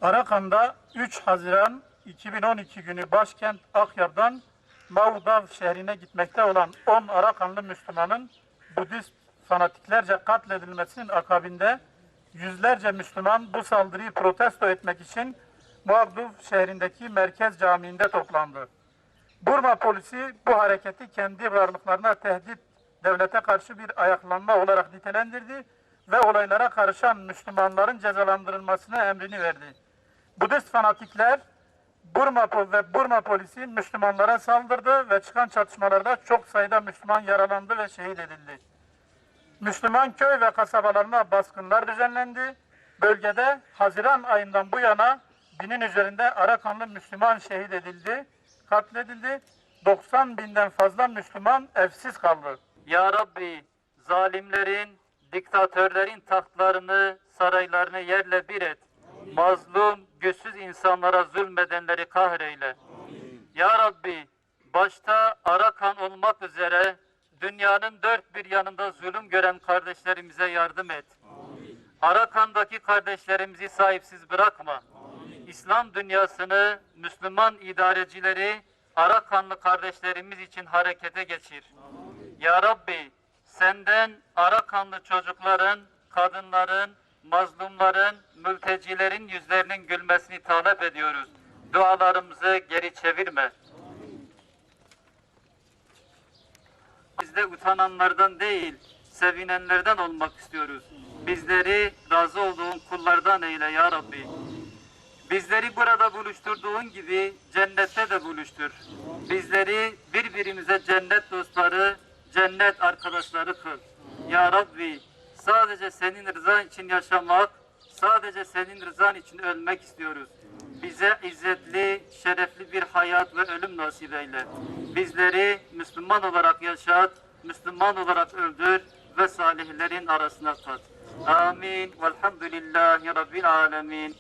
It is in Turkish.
Arakan'da 3 Haziran 2012 günü başkent Akyar'dan Mavdav şehrine gitmekte olan 10 Arakanlı Müslümanın Budist fanatiklerce katledilmesinin akabinde yüzlerce Müslüman bu saldırıyı protesto etmek için Mavdav şehrindeki merkez camiinde toplandı. Burma polisi bu hareketi kendi varlıklarına tehdit, devlete karşı bir ayaklanma olarak nitelendirdi ve olaylara karışan Müslümanların cezalandırılmasına emrini verdi. Budist fanatikler Burma polisi Müslümanlara saldırdı ve çıkan çatışmalarda çok sayıda Müslüman yaralandı ve şehit edildi. Müslüman köy ve kasabalarına baskınlar düzenlendi. Bölgede Haziran ayından bu yana 1000'in üzerinde Arakanlı Müslüman şehit edildi, katledildi. 90 binden fazla Müslüman evsiz kaldı. Ya Rabbi, zalimlerin, diktatörlerin tahtlarını, saraylarını yerle bir et. Mazlum, güçsüz insanlara zulmedenleri kahreyle. Ya Rabbi, başta Arakan olmak üzere dünyanın dört bir yanında zulüm gören kardeşlerimize yardım et. Arakan'daki kardeşlerimizi sahipsiz bırakma. İslam dünyasını, Müslüman idarecileri Arakanlı kardeşlerimiz için harekete geçir. Ya Rabbi, senden Arakanlı çocukların, kadınların, mazlumların, mültecilerin yüzlerinin gülmesini talep ediyoruz. Dualarımızı geri çevirme. Biz de utananlardan değil, sevinenlerden olmak istiyoruz. Bizleri razı olduğun kullardan eyle ya Rabbi. Bizleri burada buluşturduğun gibi cennette de buluştur. Bizleri birbirimize cennet dostları, cennet arkadaşları kıl. Ya Rabbi, sadece senin rızan için yaşamak, sadece senin rızan için ölmek istiyoruz. Bize izzetli, şerefli bir hayat ve ölüm nasip eyle. Bizleri Müslüman olarak yaşat, Müslüman olarak öldür ve salihlerin arasına kat. Amin. Velhamdülillahi Rabbil alemin.